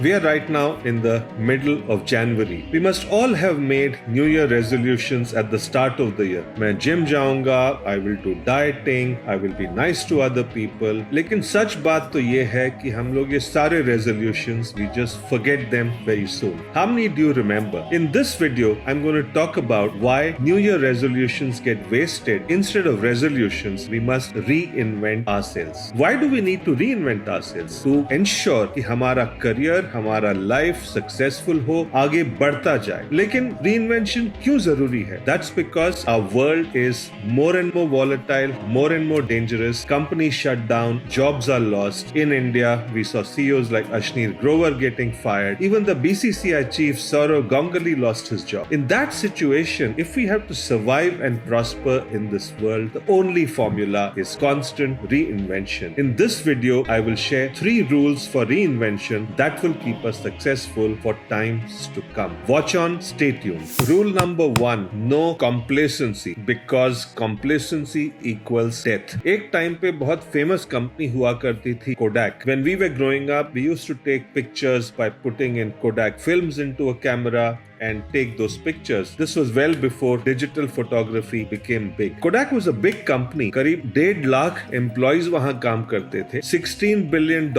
We are right now in the middle of January. We must all have made New Year resolutions at the start of the year. मैं gym जाऊंगा, I will do dieting, I will be nice to other people. लेकिन सच बात तो ये है कि हम लोग ये सारे resolutions we just forget them very soon. How many do you remember? In this video, I'm going to talk about why New Year resolutions get wasted. Instead of resolutions, we must reinvent ourselves. Why do we need to reinvent ourselves? To ensure कि हमारा career, हमारा life successful हो, आगे बढ़ता जाए. लेकिन reinvention क्यों जरूरी है? That's because our world is more and more volatile, more and more dangerous. Companies shut down, jobs are lost. In India, we saw CEOs like Ashneer Grover getting fired. Even the BCCI chief Saurav Ganguly lost his job. In that situation, if we have to survive and prosper in this world, the only formula is constant reinvention. In this video, I will share 3 rules for reinvention that will keep us successful for times to come. Watch on, stay tuned. Rule number 1, no complacency, because complacency equals death. एक time पे बहुत famous company हुआ करती थी Kodak. When we were growing up, we used to take pictures by putting in Kodak films into a camera and take those pictures. This was well before digital photography became big. Kodak was a big company. करीब 1.5 lakh employees वहां काम करते थे. $16 billion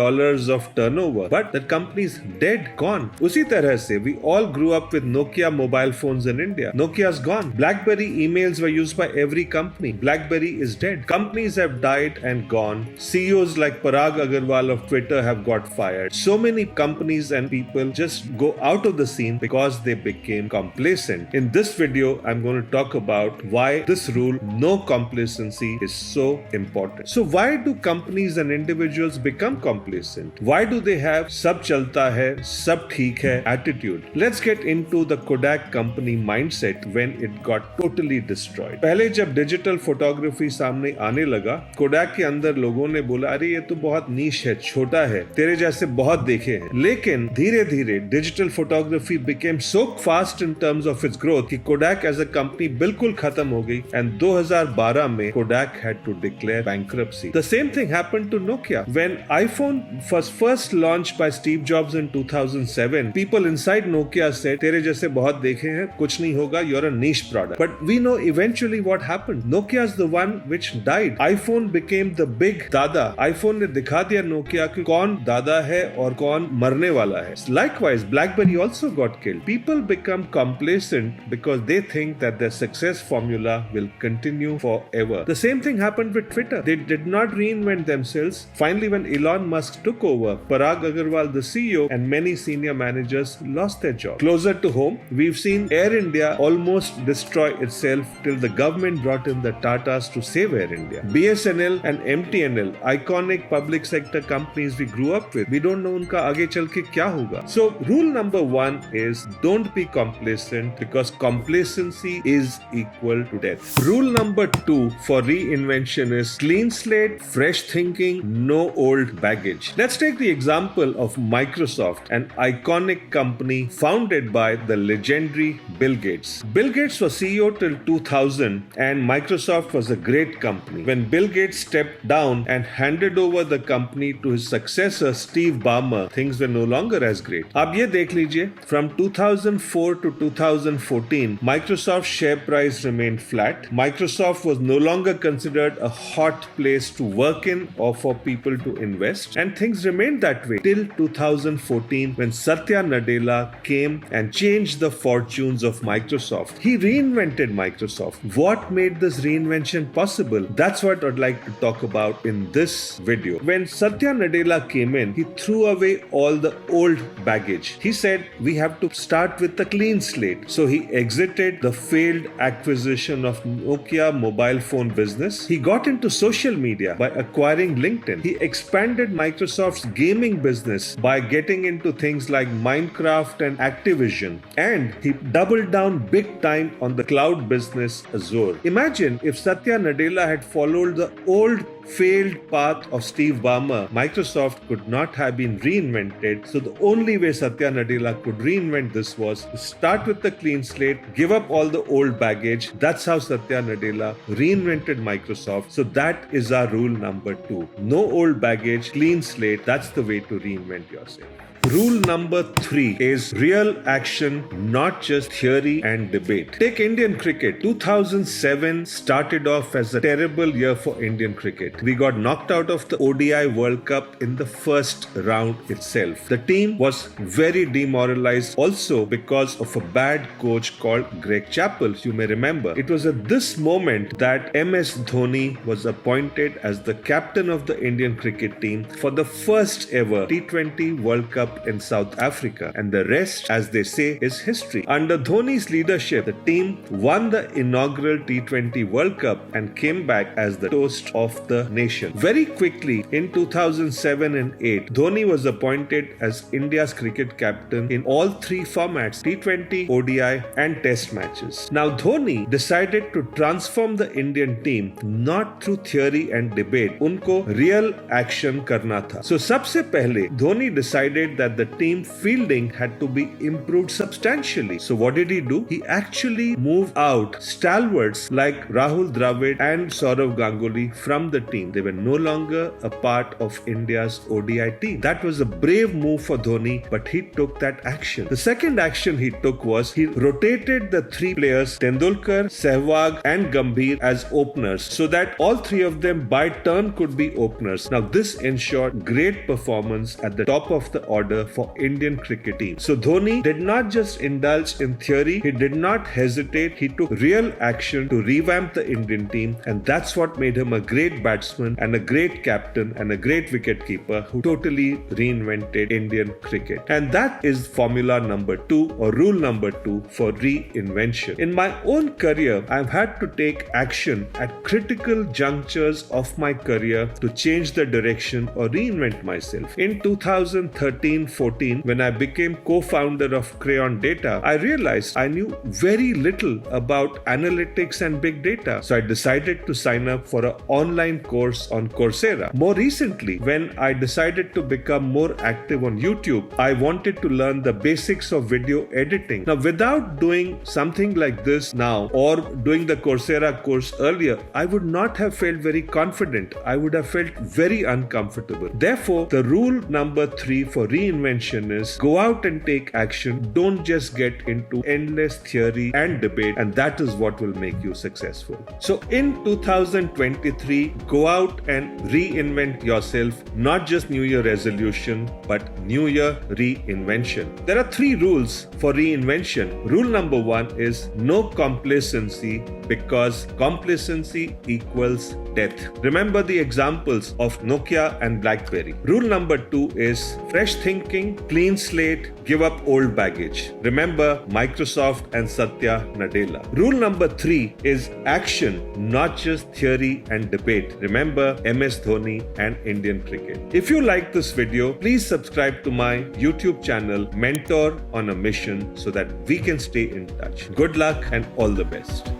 of turnover. But that company is dead, gone. उसी तरह से we all grew up with Nokia mobile phones in India. Nokia's gone. BlackBerry emails were used by every company. BlackBerry is dead. Companies have died and gone. CEOs like Parag Agarwal of Twitter have got fired. So many companies and people just go out of the scene because they became complacent. In this video, I'm going to talk about why this rule, no complacency, is so important. So why do companies and individuals become complacent? Why do they have sab chalta hai, sab theek hai attitude? Let's get into the Kodak company mindset when it got totally destroyed. पहले जब digital photography सामने आने लगा, Kodak के अंदर लोगों ने बोला अरे ये तो बहुत नीश है, छोटा है, तेरे जैसे बहुत देखे हैं. लेकिन धीरे धीरे digital photography became so fast in terms of its growth कि Kodak as a company बिल्कुल खत्म हो गई and 2012 में Kodak had to declare bankruptcy. The same thing happened to Nokia. When iPhone was first launched by Steve Jobs in 2007, people inside Nokia said तेरे जैसे बहुत देखे हैं, कुछ नहीं होगा, you're a niche product. But we know eventually what happened. Nokia is the one which died. iPhone became the big दादा. iPhone ने दिखा दिया Nokia कि कौन दादा है और कौन मरने वाला है. Likewise, BlackBerry also got killed. People become complacent because they think that their success formula will continue forever. The same thing happened with Twitter. They did not reinvent themselves. Finally, when Elon Musk took over, Parag Agarwal, the CEO, and many senior managers lost their job. Closer to home, we've seen Air India almost destroy itself till the government brought in the Tatas to save Air India. BSNL and MTNL, iconic public sector companies we grew up with. We don't know उनका आगे चल के क्या होगा. So, rule number 1 is don't be complacent because complacency is equal to death. Rule number 2 for reinvention is clean slate, fresh thinking, no old baggage. Let's take the example of Microsoft, an iconic company founded by the legendary Bill Gates. Bill Gates was CEO till 2000 and Microsoft was a great company. When Bill Gates stepped down and handed over the company to his successor Steve Ballmer, things were no longer as great. अब ये देख लीजिए, from 2004 to 2014, Microsoft's share price remained flat. Microsoft was no longer considered a hot place to work in or for people to invest, and things remained that way till 2014 when Satya Nadella came and changed the fortunes of Microsoft. He reinvented Microsoft. What made this reinvention possible? That's what I'd like to talk about in this video. When Satya Nadella came in, he threw away all the old baggage. He said, we have to start with a clean slate. So he exited the failed acquisition of Nokia mobile phone business. He got into social media by acquiring LinkedIn. He expanded Microsoft's gaming business by getting into things like Minecraft and Activision. And he doubled down big time on the cloud business Azure. Imagine if Satya Nadella had followed the old failed path of Steve Ballmer, Microsoft could not have been reinvented. So the only way Satya Nadella could reinvent this was to start with a clean slate, give up all the old baggage. That's how Satya Nadella reinvented Microsoft. So that is our rule number 2. No old baggage, clean slate. That's the way to reinvent yourself. Rule number 3 is real action, not just theory and debate. Take Indian cricket. 2007 started off as a terrible year for Indian cricket. We got knocked out of the ODI World Cup in the first round itself. The team was very demoralized also because of a bad coach called Greg Chappell, you may remember. It was at this moment that MS Dhoni was appointed as the captain of the Indian cricket team for the first ever T20 World Cup in South Africa, and the rest, as they say, is history. Under Dhoni's leadership, the team won the inaugural T20 World Cup and came back as the toast of the nation. Very quickly, in 2007 and 8, Dhoni was appointed as India's cricket captain in all three formats, T20, ODI and Test matches. Now Dhoni decided to transform the Indian team not through theory and debate, उनको real action करना था. So सबसे पहले Dhoni decided that the team fielding had to be improved substantially. So what did he do? He actually moved out stalwarts like Rahul Dravid and Sourav Ganguly from the team. They were no longer a part of India's ODI team. That was a brave move for Dhoni, but he took that action. The second action he took was he rotated the three players Tendulkar, Sehwag and Gambhir as openers so that all three of them by turn could be openers. Now this ensured great performance at the top of the order for Indian cricket team. So Dhoni did not just indulge in theory, he did not hesitate, he took real action to revamp the Indian team, and that's what made him a great batsman and a great captain and a great wicketkeeper who totally reinvented Indian cricket. And that is formula number 2 or rule number 2 for reinvention. In my own career, I've had to take action at critical junctures of my career to change the direction or reinvent myself. In 2013-14, when I became co-founder of Crayon Data, I realized I knew very little about analytics and big data. So I decided to sign up for an online course on Coursera. More recently, when I decided to become more active on YouTube, I wanted to learn the basics of video editing. Now, without doing something like this now or doing the Coursera course earlier, I would not have felt very confident. I would have felt very uncomfortable. Therefore, the rule number 3 for reinvention is go out and take action. Don't just get into endless theory and debate, and that is what will make you successful. So in 2023, go out and reinvent yourself, not just New Year resolution, but New Year reinvention. There are 3 rules for reinvention. Rule number 1 is no complacency, because complacency equals death. Remember the examples of Nokia and BlackBerry. Rule number 2 is fresh thinking, clean slate, give up old baggage. Remember Microsoft and Satya Nadella. Rule number 3 is action, not just theory and debate. Remember MS Dhoni and Indian cricket. If you like this video, please subscribe to my YouTube channel, Mentor on a Mission, so that we can stay in touch. Good luck and all the best.